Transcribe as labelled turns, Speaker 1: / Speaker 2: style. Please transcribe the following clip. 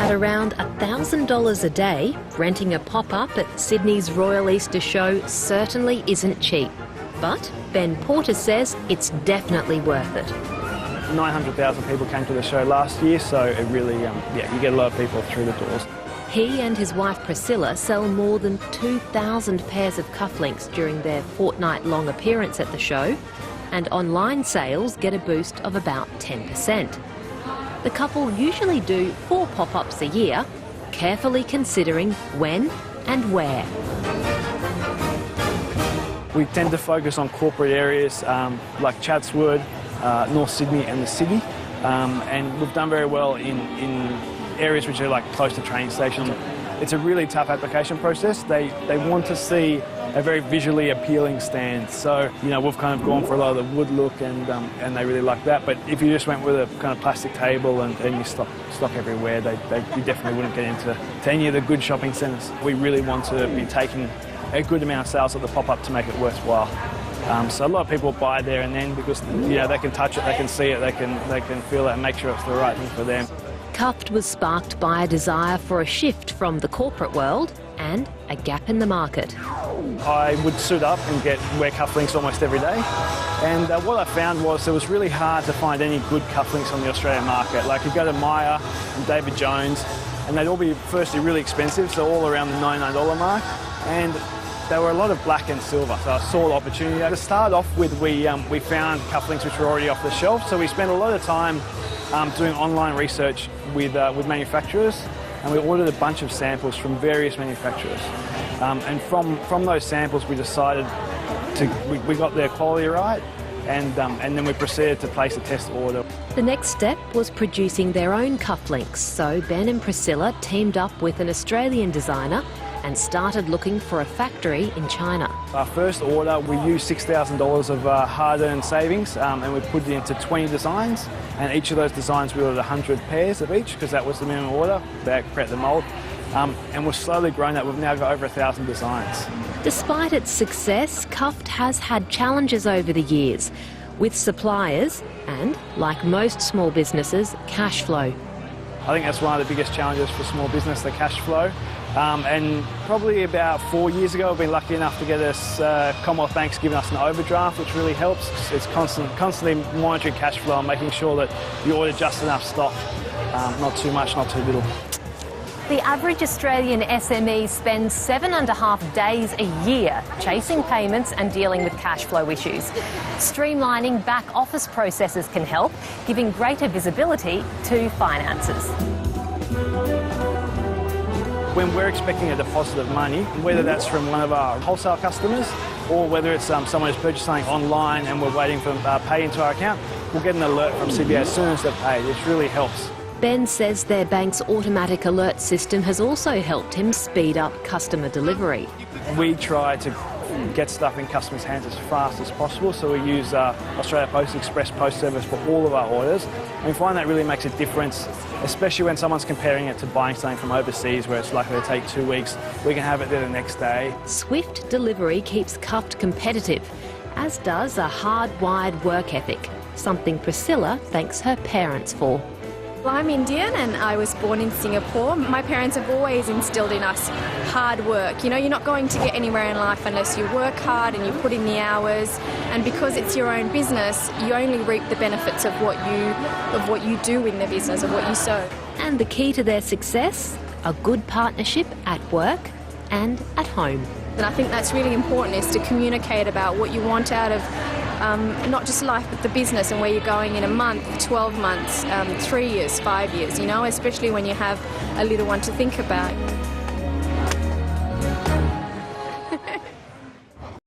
Speaker 1: At around $1,000 a day, renting a pop-up at Sydney's Royal Easter Show certainly isn't cheap. But Ben Porter says it's definitely worth it.
Speaker 2: 900,000 people came to the show last year, so it really, you get a lot of people through the doors.
Speaker 1: He and his wife Priscilla sell more than 2,000 pairs of cufflinks during their fortnight-long appearance at the show, and online sales get a boost of about 10%. The couple usually do 4 pop-ups a year, carefully considering when and where.
Speaker 2: We tend to focus on corporate areas like Chatswood, North Sydney and the city, and we've done very well in areas which are like close to train stations. It's a really tough application process. They want to see a very visually appealing stand, so we've kind of gone for a lot of the wood look, and they really like that. But if you just went with a kind of plastic table and you stock everywhere, you definitely wouldn't get into any of the good shopping centres. We really want to be taking a good amount of sales at the pop-up to make it worthwhile. So a lot of people buy there and then because they can touch it, they can see it, they can feel it and make sure it's the right thing for them.
Speaker 1: Cuffed was sparked by a desire for a shift from the corporate world and a gap in the market.
Speaker 2: I would suit up and wear cufflinks almost every day, and what I found was it was really hard to find any good cufflinks on the Australian market. Like you go to Myer and David Jones, and they'd all be firstly really expensive, so all around the $99 mark, and there were a lot of black and silver, so I saw the opportunity. To start off with, we found cufflinks which were already off the shelf, so we spent a lot of time doing online research with manufacturers, and we ordered a bunch of samples from various manufacturers. And from those samples, we decided we got their quality right, and then we proceeded to place a test order.
Speaker 1: The next step was producing their own cufflinks, so Ben and Priscilla teamed up with an Australian designer and started looking for a factory in China.
Speaker 2: Our first order, we used $6,000 of hard-earned savings, and we put it into 20 designs, and each of those designs we ordered 100 pairs of each because that was the minimum order. They create the mould, and we've slowly grown that. We've now got over 1,000 designs. Despite
Speaker 1: its success, Cuffed has had challenges over the years with suppliers and, like most small businesses, cash flow.
Speaker 2: I think that's one of the biggest challenges for small business, the cash flow. And probably about 4 years ago, I've been lucky enough to get us Commonwealth Bank's given us an overdraft, which really helps. It's constantly monitoring cash flow and making sure that you order just enough stock, not too much, not too little.
Speaker 1: The average Australian SME spends 7.5 days a year chasing payments and dealing with cash flow issues. Streamlining back office processes can help, giving greater visibility to finances.
Speaker 2: When we're expecting a deposit of money, whether that's from one of our wholesale customers or whether it's someone who's purchased something online and we're waiting for pay into our account, we'll get an alert from CBA as soon as they're paid, which really helps.
Speaker 1: Ben says their bank's automatic alert system has also helped him speed up customer delivery.
Speaker 2: We try to get stuff in customers' hands as fast as possible, so we use Australia Post Express Post Service for all of our orders, and we find that really makes a difference, especially when someone's comparing it to buying something from overseas where it's likely to take 2 weeks. We can have it there the next day.
Speaker 1: Swift delivery keeps Cuffed competitive, as does a hardwired work ethic, something Priscilla thanks her parents for.
Speaker 3: I'm Indian and I was born in Singapore. My parents have always instilled in us hard work. You're not going to get anywhere in life unless you work hard and you put in the hours. And because it's your own business, you only reap the benefits of what you do in the business, of what you sow.
Speaker 1: And the key to their success? A good partnership at work and at home.
Speaker 3: And I think that's really important, is to communicate about what you want out of not just life but the business, and where you're going in a month, 12 months, 3 years, 5 years, especially when you have a little one to think about.